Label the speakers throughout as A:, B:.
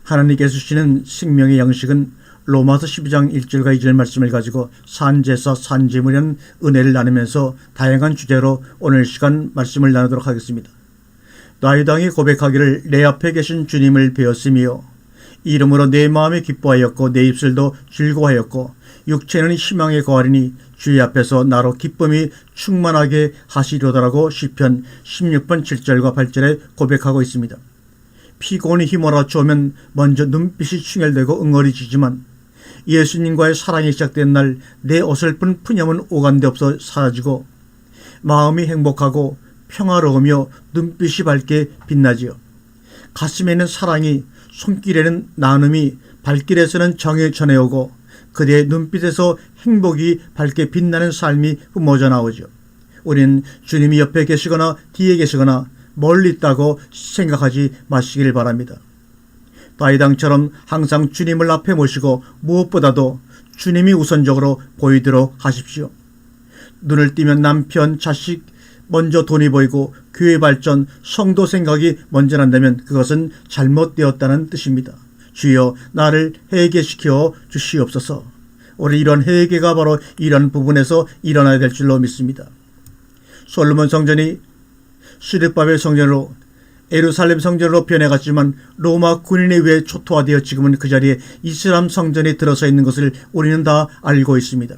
A: 하나님께서 주시는 생명의 양식은 로마서 12장 1절과 2절 말씀을 가지고 산제사, 산제물이라는 은혜를 나누면서 다양한 주제로 오늘 시간 말씀을 나누도록 하겠습니다. 다윗왕이 고백하기를 내 앞에 계신 주님을 배웠으며 이름으로 내 마음이 기뻐하였고 내 입술도 즐거워하였고 육체는 희망에 거하리니 주의 앞에서 나로 기쁨이 충만하게 하시려다라고 시편 16편 7절과 8절에 고백하고 있습니다. 피곤이 휘몰아치우면 먼저 눈빛이 충혈되고 응어리지지만 예수님과의 사랑이 시작된 날 내 어설픈 푸념은 오간데 없어 사라지고 마음이 행복하고 평화로우며 눈빛이 밝게 빛나지요. 가슴에는 사랑이, 손길에는 나눔이, 발길에서는 정이 전해오고 그대의 눈빛에서 행복이 밝게 빛나는 삶이 뿜어져 나오죠. 우리는 주님이 옆에 계시거나 뒤에 계시거나 멀리 있다고 생각하지 마시길 바랍니다. 다윗왕처럼 항상 주님을 앞에 모시고 무엇보다도 주님이 우선적으로 보이도록 하십시오. 눈을 뜨면 남편, 자식 먼저 돈이 보이고 교회 발전, 성도 생각이 먼저 난다면 그것은 잘못되었다는 뜻입니다. 주여 나를 회개시켜 주시옵소서. 우리 이런 회개가 바로 이런 부분에서 일어나야 될 줄로 믿습니다. 솔로몬 성전이 수르바벨 성전으로 예루살렘 성전으로 변해갔지만 로마 군인에 의해 초토화되어 지금은 그 자리에 이슬람 성전이 들어서 있는 것을 우리는 다 알고 있습니다.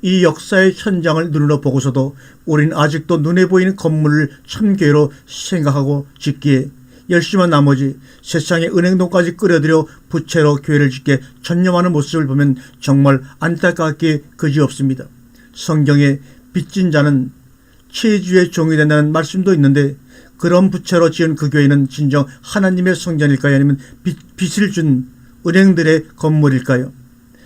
A: 이 역사의 현장을 눈으로 보고서도 우리는 아직도 눈에 보이는 건물을 참교회로 생각하고 짓기에 열심한 나머지 세상의 은행돈까지 끌어들여 부채로 교회를 짓게 전념하는 모습을 보면 정말 안타깝게 그지없습니다. 성경에 빚진 자는 체주의 종이 된다는 말씀도 있는데 그런 부채로 지은 그 교회는 진정 하나님의 성전일까요? 아니면 빚을 준 은행들의 건물일까요?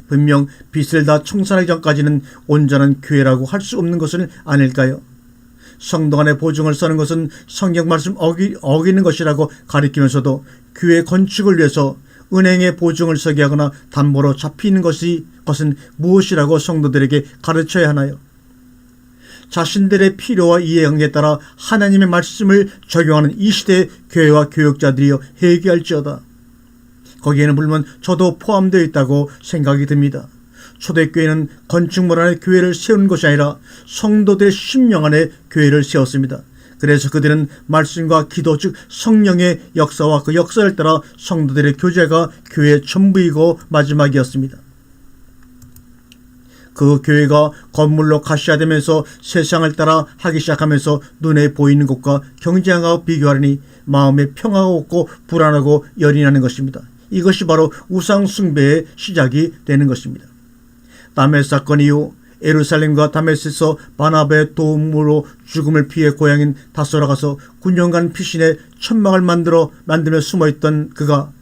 A: 분명 빚을 다 청산하기 전까지는 온전한 교회라고 할 수 없는 것은 아닐까요? 성도 간의 보증을 써는 것은 성경 말씀 어기는 것이라고 가리키면서도 교회 건축을 위해서 은행에 보증을 서게 하거나 담보로 잡히는 것은 무엇이라고 성도들에게 가르쳐야 하나요? 자신들의 필요와 이해관계에 따라 하나님의 말씀을 적용하는 이 시대의 교회와 교육자들이여 회개할지어다. 거기에는 물론 저도 포함되어 있다고 생각이 듭니다. 초대교회는 건축물 안에 교회를 세운 것이 아니라 성도들의 심령 안에 교회를 세웠습니다. 그래서 그들은 말씀과 기도 즉 성령의 역사와 그 역사를 따라 성도들의 교제가 교회의 전부이고 마지막이었습니다. 그 교회가 건물로 가시화되면서 세상을 따라 하기 시작하면서 눈에 보이는 것과 경쟁하고 비교하니 마음에 평화가 없고 불안하고 열이 나는 것입니다. 이것이 바로 우상 숭배의 시작이 되는 것입니다. 다메스 사건 이후 예루살렘과 다메섹에서 바나바의 도움으로 죽음을 피해 고향인 다소라 가서 9년간 피신해 천막을 만들며 숨어있던 그가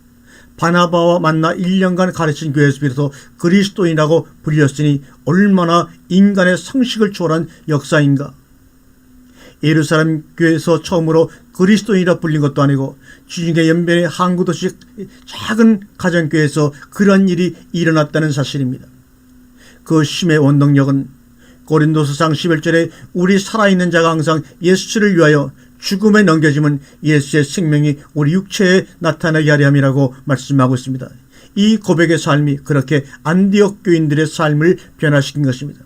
A: 바나바와 만나 1년간 가르친 교회에서 비로소 그리스도인이라고 불렸으니 얼마나 인간의 상식을 초월한 역사인가. 예루살렘 교회에서 처음으로 그리스도인이라 불린 것도 아니고 주님의 연변의 한 구도씩 작은 가정교회에서 그런 일이 일어났다는 사실입니다. 그 힘의 원동력은 고린도서상 11절에 우리 살아있는 자가 항상 예수를 위하여 죽음에 넘겨짐은 예수의 생명이 우리 육체에 나타나게 하려 함이라고 말씀하고 있습니다. 이 고백의 삶이 그렇게 안디옥 교인들의 삶을 변화시킨 것입니다.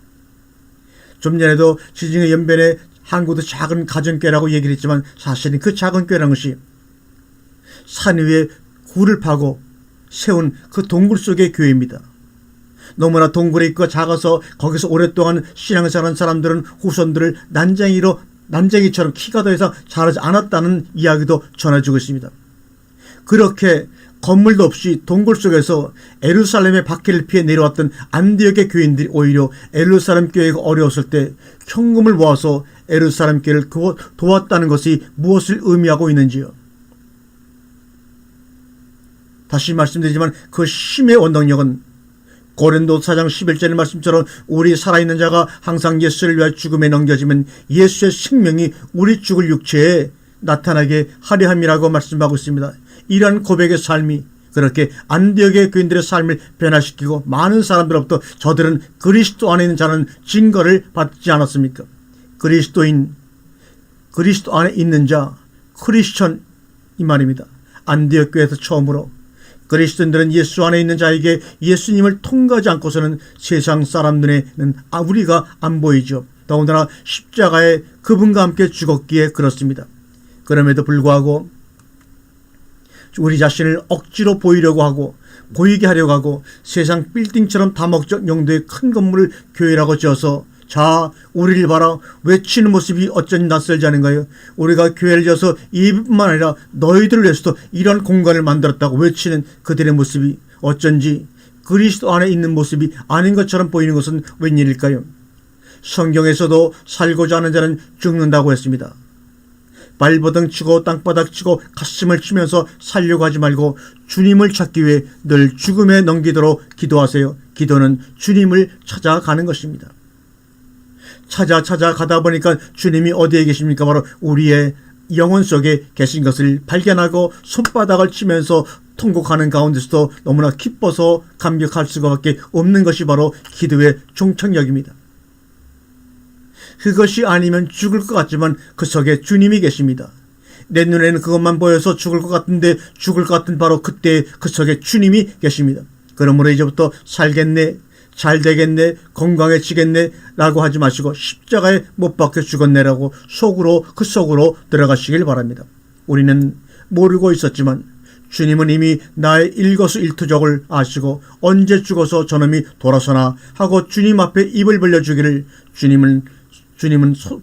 A: 좀 전에도 지중해 연변에 한 곳의 작은 가정교회라고 얘기를 했지만 사실은 그 작은 교회라는 것이 산 위에 굴을 파고 세운 그 동굴 속의 교회입니다. 너무나 동굴에 있고 작아서 거기서 오랫동안 신앙생활한 사람들은 후손들을 난쟁이처럼 키가 더 이상 자라지 않았다는 이야기도 전해주고 있습니다. 그렇게 건물도 없이 동굴 속에서 예루살렘의 박해를 피해 내려왔던 안디옥의 교인들이 오히려 예루살렘 교회가 어려웠을 때 현금을 모아서 예루살렘 교회를 도왔다는 것이 무엇을 의미하고 있는지요. 다시 말씀드리지만 그 힘의 원동력은 고린도 4장 11절의 말씀처럼 우리 살아있는 자가 항상 예수를 위하여 죽음에 넘겨지면 예수의 생명이 우리 죽을 육체에 나타나게 하려 함이라고 말씀하고 있습니다. 이러한 고백의 삶이 그렇게 안디옥의 교인들의 삶을 변화시키고 많은 사람들로부터 저들은 그리스도 안에 있는 자는 증거를 받지 않았습니까? 그리스도 안에 있는 자, 크리스천 이 말입니다. 안디옥 교회에서 처음으로 그리스도인들은 예수 안에 있는 자에게 예수님을 통과하지 않고서는 세상 사람 눈에는 우리가 안 보이죠. 더군다나 십자가에 그분과 함께 죽었기에 그렇습니다. 그럼에도 불구하고 우리 자신을 억지로 보이려고 하고 보이게 하려고 하고 세상 빌딩처럼 다목적 용도의 큰 건물을 교회라고 지어서 자 우리를 봐라 외치는 모습이 어쩐지 낯설지 않은가요? 우리가 교회를 지어서 이뿐만 아니라 너희들을 위해서도 이런 공간을 만들었다고 외치는 그들의 모습이 어쩐지 그리스도 안에 있는 모습이 아닌 것처럼 보이는 것은 웬일일까요? 성경에서도 살고자 하는 자는 죽는다고 했습니다. 발버둥 치고 땅바닥 치고 가슴을 치면서 살려고 하지 말고 주님을 찾기 위해 늘 죽음에 넘기도록 기도하세요. 기도는 주님을 찾아가는 것입니다. 찾아가다 보니까 주님이 어디에 계십니까? 바로 우리의 영혼 속에 계신 것을 발견하고 손바닥을 치면서 통곡하는 가운데서도 너무나 기뻐서 감격할 수밖에 없는 것이 바로 기도의 종착역입니다. 그것이 아니면 죽을 것 같지만 그 속에 주님이 계십니다. 내 눈에는 그것만 보여서 죽을 것 같은데 죽을 것 같은 바로 그때 그 속에 주님이 계십니다. 그러므로 이제부터 살겠네, 잘 되겠네, 건강해지겠네 라고 하지 마시고 십자가에 못 박혀 죽었네라고 그 속으로 들어가시길 바랍니다. 우리는 모르고 있었지만 주님은 이미 나의 일거수일투족을 아시고 언제 죽어서 저놈이 돌아서나 하고 주님 앞에 입을 벌려주기를 주님은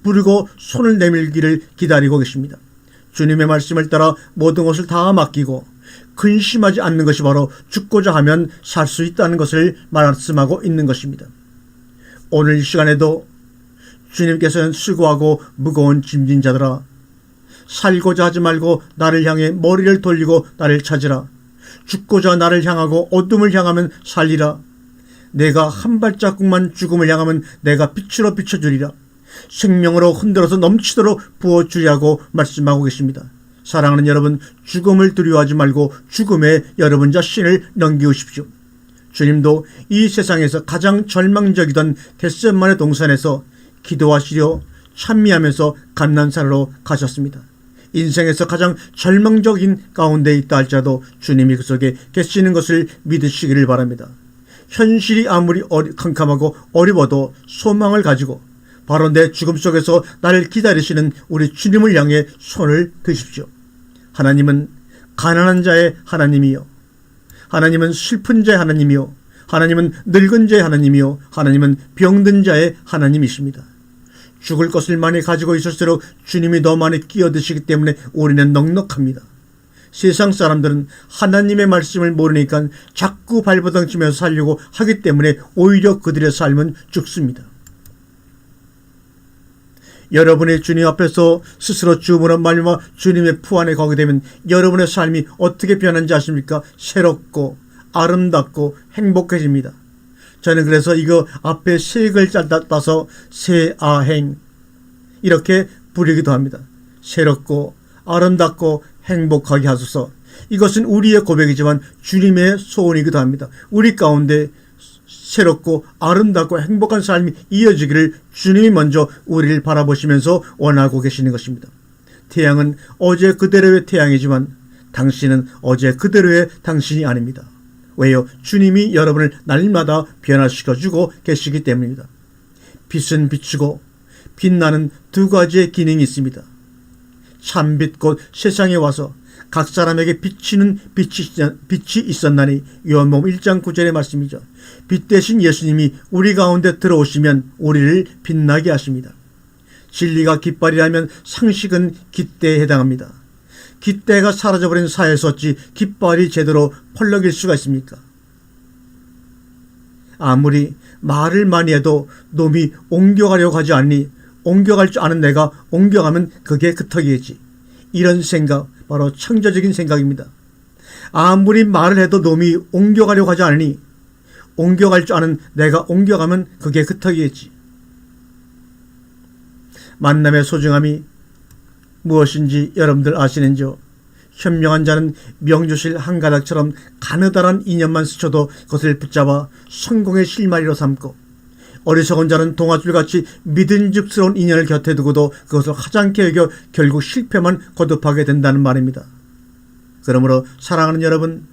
A: 부르고 손을 내밀기를 기다리고 계십니다. 주님의 말씀을 따라 모든 것을 다 맡기고 근심하지 않는 것이 바로 죽고자 하면 살 수 있다는 것을 말씀하고 있는 것입니다. 오늘 이 시간에도 주님께서는 수고하고 무거운 짐진 자들아 살고자 하지 말고 나를 향해 머리를 돌리고 나를 찾으라. 죽고자 나를 향하고 어둠을 향하면 살리라. 내가 한 발자국만 죽음을 향하면 내가 빛으로 비춰주리라. 생명으로 흔들어서 넘치도록 부어주리라고 말씀하고 계십니다. 사랑하는 여러분, 죽음을 두려워하지 말고 죽음에 여러분 자신을 넘기우십시오. 주님도 이 세상에서 가장 절망적이던 겟세마네 동산에서 기도하시려 찬미하면서 감난산으로 가셨습니다. 인생에서 가장 절망적인 가운데 있다 할지라도 주님이 그 속에 계시는 것을 믿으시기를 바랍니다. 현실이 아무리 캄캄하고 어려워도 소망을 가지고 바로 내 죽음 속에서 나를 기다리시는 우리 주님을 향해 손을 드십시오. 하나님은 가난한 자의 하나님이요, 하나님은 슬픈 자의 하나님이요, 하나님은 늙은 자의 하나님이요, 하나님은 병든 자의 하나님이십니다. 죽을 것을 많이 가지고 있을수록 주님이 더 많이 끼어드시기 때문에 우리는 넉넉합니다. 세상 사람들은 하나님의 말씀을 모르니까 자꾸 발버둥 치면서 살려고 하기 때문에 오히려 그들의 삶은 죽습니다. 여러분의 주님 앞에서 스스로 주문한 말미암아 주님의 품 안에 거게 되면 여러분의 삶이 어떻게 변한지 아십니까? 새롭고 아름답고 행복해집니다. 저는 그래서 이거 앞에 세 글자 따서 새아행 이렇게 부르기도 합니다. 새롭고 아름답고 행복하게 하소서. 이것은 우리의 고백이지만 주님의 소원이기도 합니다. 우리 가운데 새롭고 아름답고 행복한 삶이 이어지기를 주님이 먼저 우리를 바라보시면서 원하고 계시는 것입니다. 태양은 어제 그대로의 태양이지만 당신은 어제 그대로의 당신이 아닙니다. 왜요? 주님이 여러분을 날마다 변화시켜주고 계시기 때문입니다. 빛은 비추고 빛나는 두 가지의 기능이 있습니다. 참빛 곧 세상에 와서 각 사람에게 비치는 빛이 있었나니 요한복음 1장 9절의 말씀이죠. 빛 대신 예수님이 우리 가운데 들어오시면 우리를 빛나게 하십니다. 진리가 깃발이라면 상식은 깃대에 해당합니다. 깃대가 사라져버린 사회에서 어찌 깃발이 제대로 펄럭일 수가 있습니까? 아무리 말을 많이 해도 놈이 옮겨가려고 하지 않니 옮겨갈 줄 아는 내가 옮겨가면 그게 그 턱이겠지. 이런 생각 바로 창조적인 생각입니다. 아무리 말을 해도 놈이 옮겨가려고 하지 않으니 옮겨갈 줄 아는 내가 옮겨가면 그게 그 턱이겠지. 만남의 소중함이 무엇인지 여러분들 아시는지요? 현명한 자는 명주실 한 가닥처럼 가느다란 인연만 스쳐도 그것을 붙잡아 성공의 실마리로 삼고 어리석은 자는 동아줄같이 믿음직스러운 인연을 곁에 두고도 그것을 하찮게 여겨 결국 실패만 거듭하게 된다는 말입니다. 그러므로 사랑하는 여러분,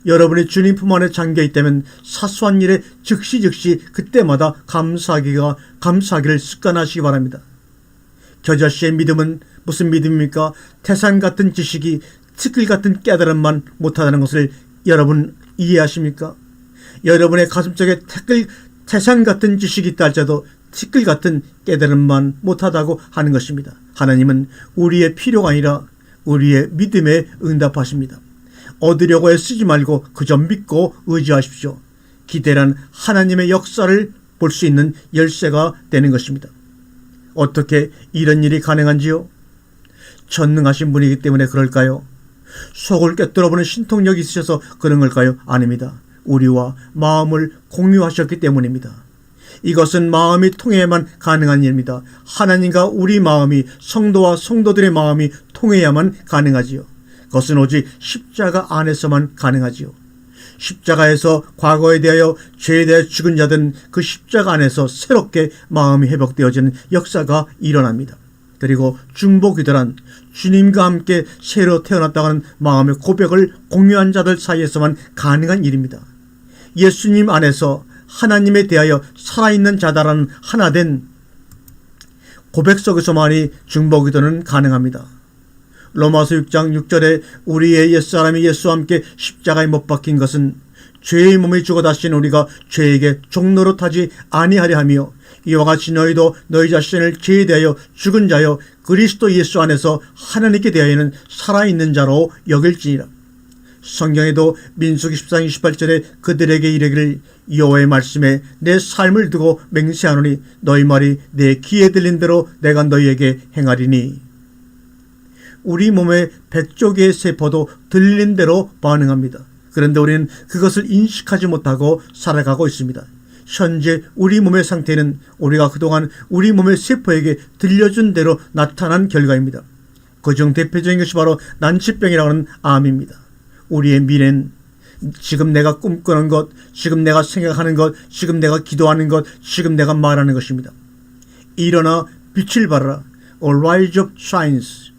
A: 여러분이 주님 품 안에 잠겨 있다면 사소한 일에 즉시 그때마다 감사하기를 습관하시기 바랍니다. 겨자씨의 믿음은 무슨 믿음입니까? 태산 같은 지식이 티끌 같은 깨달음만 못하다는 것을 여러분 이해하십니까? 여러분의 가슴속에 태산 같은 지식이 있다 할지라도 티끌 같은 깨달음만 못하다고 하는 것입니다. 하나님은 우리의 필요가 아니라 우리의 믿음에 응답하십니다. 얻으려고 애쓰지 말고 그저 믿고 의지하십시오. 기대란 하나님의 역사를 볼 수 있는 열쇠가 되는 것입니다. 어떻게 이런 일이 가능한지요? 전능하신 분이기 때문에 그럴까요? 속을 꿰뚫어보는 신통력이 있으셔서 그런 걸까요? 아닙니다. 우리와 마음을 공유하셨기 때문입니다. 이것은 마음이 통해야만 가능한 일입니다. 하나님과 우리 마음이, 성도와 성도들의 마음이 통해야만 가능하지요. 그것은 오직 십자가 안에서만 가능하지요. 십자가에서 과거에 대하여 죄에 대하여 죽은 자들은 그 십자가 안에서 새롭게 마음이 회복되어지는 역사가 일어납니다. 그리고 중보기도란 주님과 함께 새로 태어났다고 하는 마음의 고백을 공유한 자들 사이에서만 가능한 일입니다. 예수님 안에서 하나님에 대하여 살아있는 자다라는 하나된 고백 속에서만이 중보기도는 가능합니다. 로마서 6장 6절에 우리의 옛사람이 예수와 함께 십자가에 못 박힌 것은 죄의 몸이 죽어 다신 우리가 죄에게 종노릇하지 아니하려 하며 이와 같이 너희도 너희 자신을 죄에 대하여 죽은 자여 그리스도 예수 안에서 하나님께 대하여는 살아있는 자로 여길지니라. 성경에도 민수기 14장 28절에 그들에게 이르기를 여호와의 말씀에 내 삶을 두고 맹세하노니 너희 말이 내 귀에 들린 대로 내가 너희에게 행하리니. 우리 몸의 100조개의 세포도 들린 대로 반응합니다. 그런데 우리는 그것을 인식하지 못하고 살아가고 있습니다. 현재 우리 몸의 상태는 우리가 그동안 우리 몸의 세포에게 들려준 대로 나타난 결과입니다. 그중 대표적인 것이 바로 난치병이라고 하는 암입니다. 우리의 미래는 지금 내가 꿈꾸는 것, 지금 내가 생각하는 것, 지금 내가 기도하는 것, 지금 내가 말하는 것입니다. 일어나 빛을 발하라. Arise up science.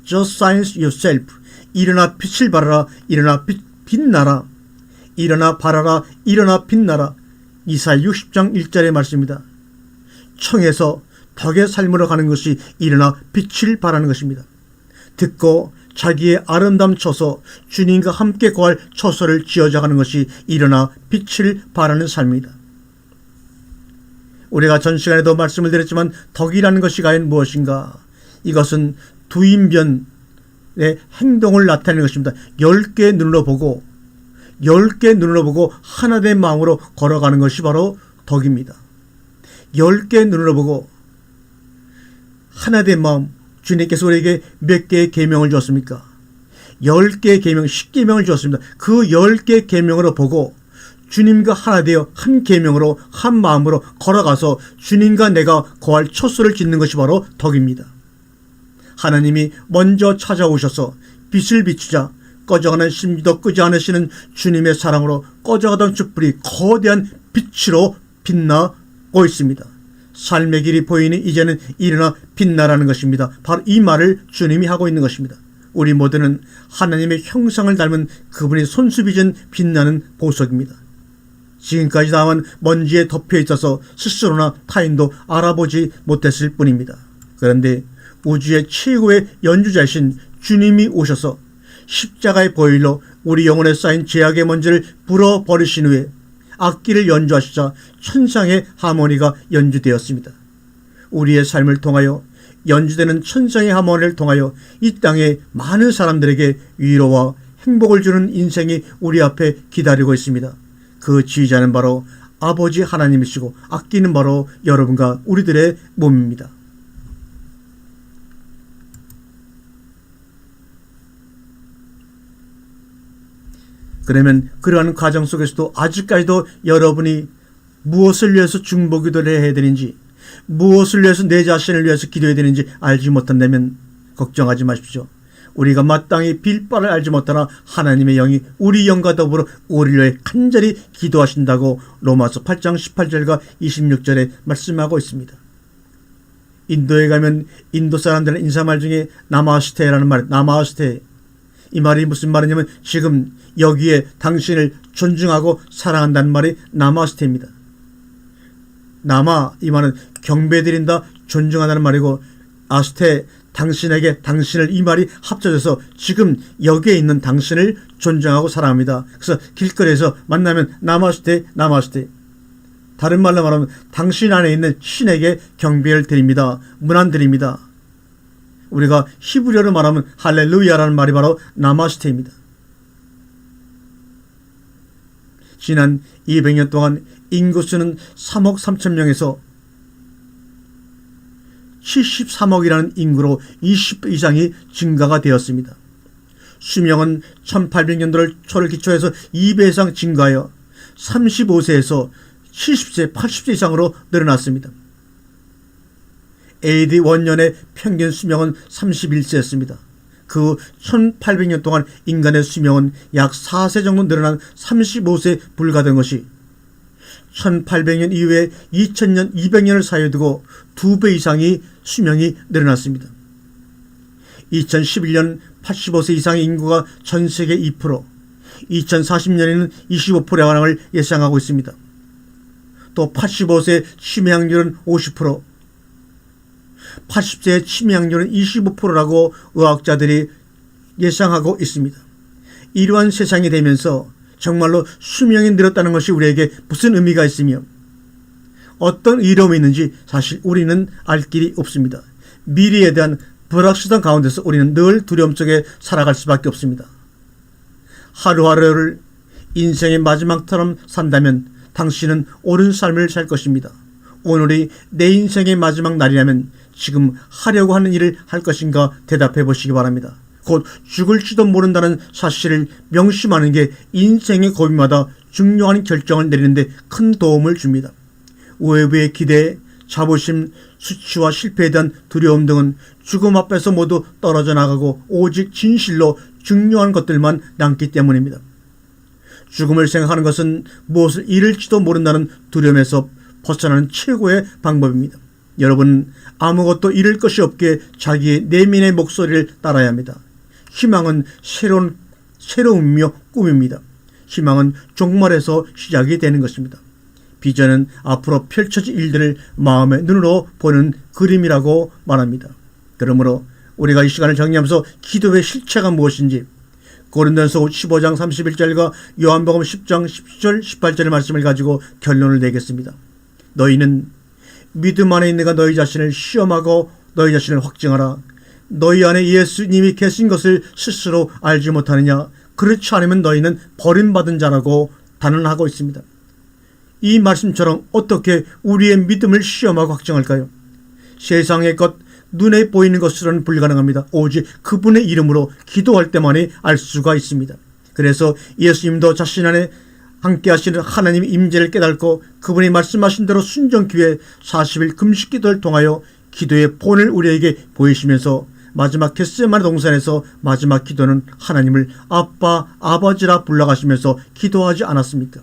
A: Just science yourself. 일어나 빛을 발하라. 일어나 빛나라. 일어나 발하라. 일어나 빛나라. 이사야 60장 1절의 말씀입니다. 청에서 덕의 삶으로 가는 것이 일어나 빛을 발하는 것입니다. 듣고 자기의 아름다움 처소, 주님과 함께 거할 처소를 지어져가는 것이 일어나 빛을 발하는 삶입니다. 우리가 전 시간에도 말씀을 드렸지만 덕이라는 것이 과연 무엇인가? 이것은 두인변의 행동을 나타내는 것입니다. 10개의 눈으로 보고 10개의 눈으로 보고 하나된 마음으로 걸어가는 것이 바로 덕입니다. 10개의 눈으로 보고 하나된 마음. 주님께서 우리에게 몇 개의 계명을 주었습니까? 10개의 계명, 10계명을 주었습니다. 그 10개의 계명으로 보고 주님과 하나 되어 한 계명으로 한 마음으로 걸어가서 주님과 내가 거할 처소를 짓는 것이 바로 덕입니다. 하나님이 먼저 찾아오셔서 빛을 비추자 꺼져가는 심지도 끄지 않으시는 주님의 사랑으로 꺼져가던 촛불이 거대한 빛으로 빛나고 있습니다. 삶의 길이 보이니 이제는 일어나 빛나라는 것입니다. 바로 이 말을 주님이 하고 있는 것입니다. 우리 모두는 하나님의 형상을 닮은 그분의 손수빚은 빛나는 보석입니다. 지금까지 다만 먼지에 덮여 있어서 스스로나 타인도 알아보지 못했을 뿐입니다. 그런데 우주의 최고의 연주자이신 주님이 오셔서 십자가의 보혈로 우리 영혼에 쌓인 죄악의 먼지를 불어버리신 후에 악기를 연주하시자 천상의 하모니가 연주되었습니다. 우리의 삶을 통하여 연주되는 천상의 하모니를 통하여 이 땅의 많은 사람들에게 위로와 행복을 주는 인생이 우리 앞에 기다리고 있습니다. 그 지휘자는 바로 아버지 하나님이시고 악기는 바로 여러분과 우리들의 몸입니다. 그러면 그러한 과정 속에서도 아직까지도 여러분이 무엇을 위해서 중보기도를 해야 되는지, 무엇을 위해서 내 자신을 위해서 기도해야 되는지 알지 못한다면 걱정하지 마십시오. 우리가 마땅히 빌 바를 알지 못하나 하나님의 영이 우리 영과 더불어 우리를 위해 간절히 기도하신다고 로마서 8장 18절과 26절에 말씀하고 있습니다. 인도에 가면 인도 사람들의 인사말 중에 나마스테라는 말, 나마스테, 이 말이 무슨 말이냐면 지금 여기에 당신을 존중하고 사랑한다는 말이 나마스테입니다. 나마 이 말은 경배드린다, 존중한다는 말이고, 아스테 당신에게, 당신을, 이 말이 합쳐져서 지금 여기에 있는 당신을 존중하고 사랑합니다. 그래서 길거리에서 만나면 나마스테, 나마스테. 다른 말로 말하면 당신 안에 있는 신에게 경배를 드립니다. 문안 드립니다. 우리가 히브리어로 말하면 할렐루야라는 말이 바로 나마스테입니다. 지난 200년 동안 인구수는 3억 3천 명에서 73억이라는 인구로 20배 이상이 증가가 되었습니다. 수명은 1800년도를 초를 기초해서 2배 이상 증가하여 35세에서 70세, 80세 이상으로 늘어났습니다. AD 원년의 평균 수명은 31세였습니다. 그 1800년 동안 인간의 수명은 약 4세 정도 늘어난 35세에 불과된 것이 1800년 이후에 2000년, 200년을 사이에 두고 2배 이상이 수명이 늘어났습니다. 2011년 85세 이상의 인구가 전 세계 2%, 2040년에는 25%의 완항을 예상하고 있습니다. 또 85세 치매약률은 50%, 80세의 치매약률은 25%라고 의학자들이 예상하고 있습니다. 이러한 세상이 되면서 정말로 수명이 늘었다는 것이 우리에게 무슨 의미가 있으며 어떤 이로움이 있는지 사실 우리는 알 길이 없습니다. 미래에 대한 불확실성 가운데서 우리는 늘 두려움 속에 살아갈 수밖에 없습니다. 하루하루를 인생의 마지막처럼 산다면 당신은 옳은 삶을 살 것입니다. 오늘이 내 인생의 마지막 날이라면 지금 하려고 하는 일을 할 것인가 대답해 보시기 바랍니다. 곧 죽을지도 모른다는 사실을 명심하는 게 인생의 고비마다 중요한 결정을 내리는데 큰 도움을 줍니다. 외부의 기대, 자부심, 수치와 실패에 대한 두려움 등은 죽음 앞에서 모두 떨어져 나가고 오직 진실로 중요한 것들만 남기 때문입니다. 죽음을 생각하는 것은 무엇을 잃을지도 모른다는 두려움에서 벗어나는 최고의 방법입니다. 여러분, 아무것도 잃을 것이 없기에 자기의 내면의 목소리를 따라야 합니다. 희망은 새로움이며 꿈입니다. 희망은 종말에서 시작이 되는 것입니다. 비전은 앞으로 펼쳐질 일들을 마음의 눈으로 보는 그림이라고 말합니다. 그러므로 우리가 이 시간을 정리하면서 기도의 실체가 무엇인지 고린도전서 15장 31절과 요한복음 10장 17절 18절의 말씀을 가지고 결론을 내겠습니다. 너희는 믿음 안에 있는 너희 자신을 시험하고 너희 자신을 확증하라. 너희 안에 예수님이 계신 것을 스스로 알지 못하느냐? 그렇지 않으면 너희는 버림받은 자라고 단언하고 있습니다. 이 말씀처럼 어떻게 우리의 믿음을 시험하고 확증할까요? 세상의 것, 눈에 보이는 것으로는 불가능합니다. 오직 그분의 이름으로 기도할 때만이 알 수가 있습니다. 그래서 예수님도 자신 안에 함께 하시는 하나님의 임재를 깨닫고 그분이 말씀하신 대로 순종기 위해 40일 금식 기도를 통하여 기도의 본을 우리에게 보이시면서 마지막 겟세마네 동산에서 마지막 기도는 하나님을 아빠, 아버지라 불러가시면서 기도하지 않았습니까?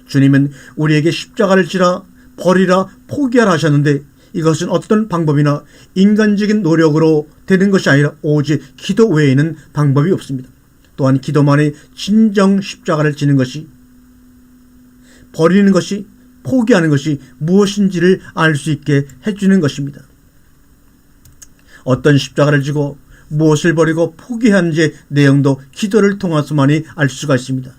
A: 주님은 우리에게 십자가를 지라 버리라 포기하라 하셨는데 이것은 어떤 방법이나 인간적인 노력으로 되는 것이 아니라 오직 기도 외에는 방법이 없습니다. 또한 기도만이 진정 십자가를 지는 것이, 버리는 것이, 포기하는 것이 무엇인지를 알 수 있게 해주는 것입니다. 어떤 십자가를 지고 무엇을 버리고 포기하는지 내용도 기도를 통해서만이 알 수가 있습니다.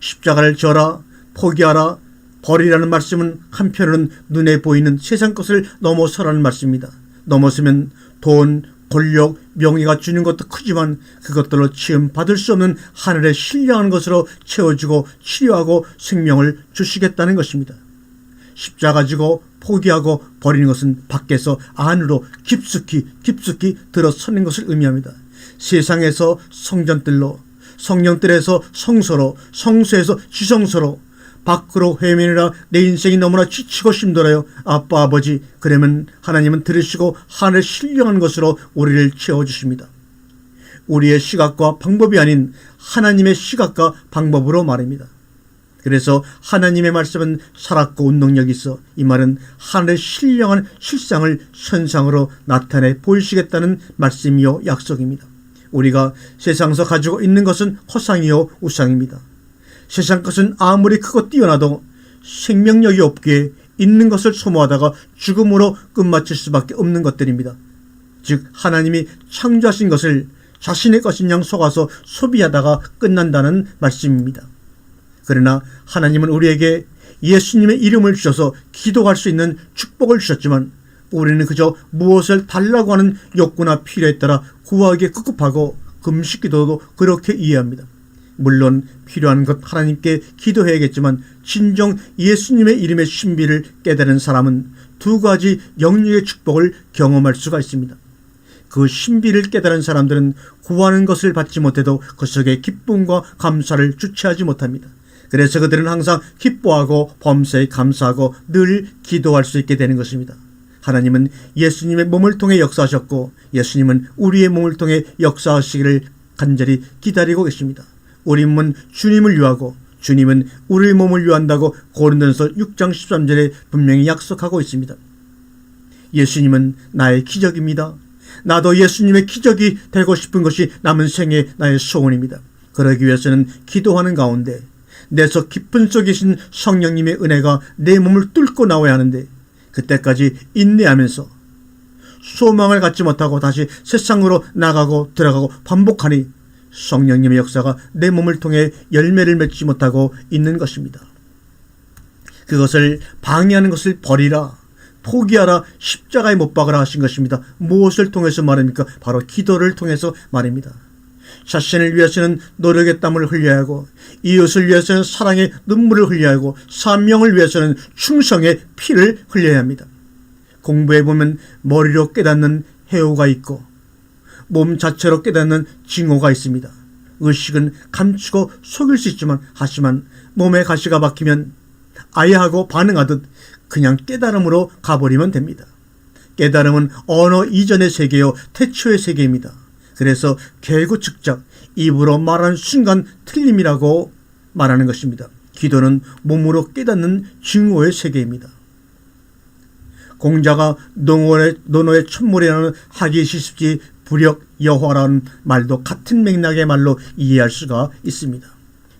A: 십자가를 져라, 포기하라, 버리라는 말씀은 한편으로는 눈에 보이는 세상 것을 넘어서라는 말씀입니다. 넘어서면 돈, 권력, 명예가 주는 것도 크지만 그것들로 취임받을 수 없는 하늘의 신령한 것으로 채워주고 치료하고 생명을 주시겠다는 것입니다. 십자가 지고 포기하고 버리는 것은 밖에서 안으로 깊숙이 들어서는 것을 의미합니다. 세상에서 성전들로, 성령들에서 성소로, 성소에서 지성소로 밖으로 회면이라 내 인생이 너무나 지치고 힘들어요. 아빠, 아버지, 그러면 하나님은 들으시고 하늘의 신령한 것으로 우리를 채워주십니다. 우리의 시각과 방법이 아닌 하나님의 시각과 방법으로 말입니다. 그래서 하나님의 말씀은 살았고 운동력이 있어 이 말은 하늘의 신령한 실상을 현상으로 나타내 보이시겠다는 말씀이요 약속입니다. 우리가 세상에서 가지고 있는 것은 허상이요 우상입니다. 세상 것은 아무리 크고 뛰어나도 생명력이 없기에 있는 것을 소모하다가 죽음으로 끝마칠 수밖에 없는 것들입니다. 즉 하나님이 창조하신 것을 자신의 것인 양 속아서 소비하다가 끝난다는 말씀입니다. 그러나 하나님은 우리에게 예수님의 이름을 주셔서 기도할 수 있는 축복을 주셨지만 우리는 그저 무엇을 달라고 하는 욕구나 필요에 따라 구하기에 급급하고 금식기도도 그렇게 이해합니다. 물론 필요한 것 하나님께 기도해야겠지만 진정 예수님의 이름의 신비를 깨달은 사람은 두 가지 영육의 축복을 경험할 수가 있습니다. 그 신비를 깨달은 사람들은 구하는 것을 받지 못해도 그 속에 기쁨과 감사를 주체하지 못합니다. 그래서 그들은 항상 기뻐하고 범사에 감사하고 늘 기도할 수 있게 되는 것입니다. 하나님은 예수님의 몸을 통해 역사하셨고 예수님은 우리의 몸을 통해 역사하시기를 간절히 기다리고 계십니다. 우리 몸은 주님을 위하고 주님은 우리의 몸을 위한다고 고린도전서 6장 13절에 분명히 약속하고 있습니다. 예수님은 나의 기적입니다. 나도 예수님의 기적이 되고 싶은 것이 남은 생의 나의 소원입니다. 그러기 위해서는 기도하는 가운데 내 속 깊은 속에 계신 성령님의 은혜가 내 몸을 뚫고 나와야 하는데 그때까지 인내하면서 소망을 갖지 못하고 다시 세상으로 나가고 들어가고 반복하니 성령님의 역사가 내 몸을 통해 열매를 맺지 못하고 있는 것입니다. 그것을 방해하는 것을 버리라, 포기하라, 십자가에 못 박으라 하신 것입니다. 무엇을 통해서 말입니까? 바로 기도를 통해서 말입니다. 자신을 위해서는 노력의 땀을 흘려야 하고 이웃을 위해서는 사랑의 눈물을 흘려야 하고 사명을 위해서는 충성의 피를 흘려야 합니다. 공부해보면 머리로 깨닫는 해오가 있고 몸 자체로 깨닫는 징후가 있습니다. 의식은 감추고 속일 수 있지만 하지만 몸에 가시가 박히면 아예하고 반응하듯 그냥 깨달음으로 가버리면 됩니다. 깨달음은 언어 이전의 세계요 태초의 세계입니다. 그래서 개구측작 입으로 말하는 순간 틀림이라고 말하는 것입니다. 기도는 몸으로 깨닫는 증오의 세계입니다. 공자가 논어의 첫물이라는 하기시습지 불역 여화라는 말도 같은 맥락의 말로 이해할 수가 있습니다.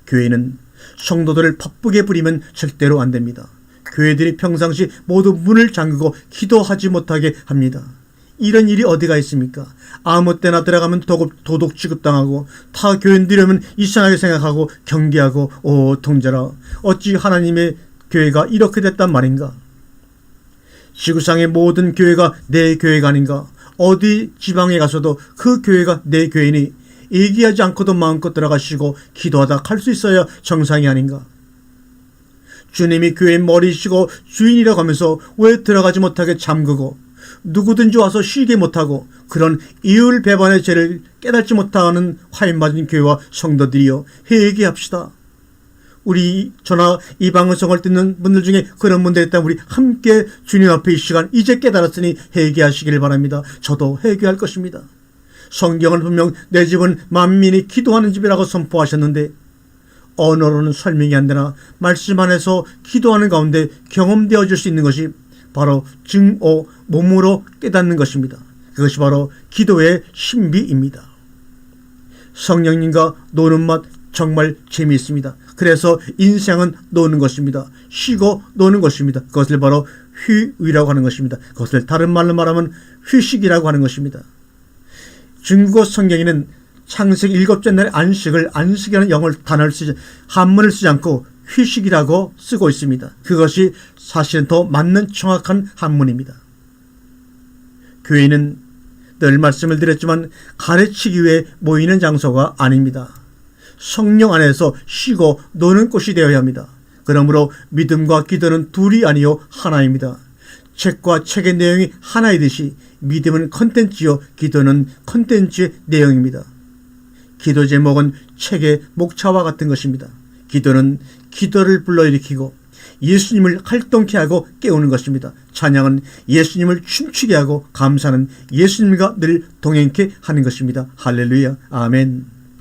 A: 교회는 성도들을 바쁘게 부리면 절대로 안 됩니다. 교회들이 평상시 모두 문을 잠그고 기도하지 못하게 합니다. 이런 일이 어디가 있습니까? 아무 때나 들어가면 도둑 취급당하고 타 교인들이 오면 이상하게 생각하고 경계하고 통제라 어찌 하나님의 교회가 이렇게 됐단 말인가? 지구상의 모든 교회가 내 교회가 아닌가? 어디 지방에 가서도 그 교회가 내 교회니 얘기하지 않고도 마음껏 들어가시고 기도하다 갈 수 있어야 정상이 아닌가? 주님이 교회의 머리시고 주인이라고 하면서 왜 들어가지 못하게 잠그고 누구든지 와서 쉬게 못하고 그런 이율배반의 죄를 깨닫지 못하는 화인 맞은 교회와 성도들이여 회개합시다. 우리 저나 이 방송을 듣는 분들 중에 그런 분들이 있다면 우리 함께 주님 앞에 이 시간 이제 깨달았으니 회개하시길 바랍니다. 저도 회개할 것입니다. 성경은 분명 내 집은 만민이 기도하는 집이라고 선포하셨는데 언어로는 설명이 안 되나 말씀 안에서 기도하는 가운데 경험되어질 수 있는 것이 바로 증오, 몸으로 깨닫는 것입니다. 그것이 바로 기도의 신비입니다. 성령님과 노는 맛 정말 재미있습니다. 그래서 인생은 노는 것입니다. 쉬고 노는 것입니다. 그것을 바로 휴위라고 하는 것입니다. 그것을 다른 말로 말하면 휴식이라고 하는 것입니다. 중국어 성경에는 창세기 7째 날의 안식이라는 단어를 쓰지 한문을 쓰지 않고 휴식이라고 쓰고 있습니다. 그것이 사실은 더 맞는 정확한 한문입니다. 교회는 늘 말씀을 드렸지만 가르치기 위해 모이는 장소가 아닙니다. 성령 안에서 쉬고 노는 곳이 되어야 합니다. 그러므로 믿음과 기도는 둘이 아니요 하나입니다. 책과 책의 내용이 하나이듯이 믿음은 컨텐츠요 기도는 컨텐츠의 내용입니다. 기도 제목은 책의 목차와 같은 것입니다. 기도는 기도를 불러일으키고 예수님을 활동케 하고 깨우는 것입니다. 찬양은 예수님을 춤추게 하고 감사는 예수님과 늘 동행케 하는 것입니다. 할렐루야, 아멘.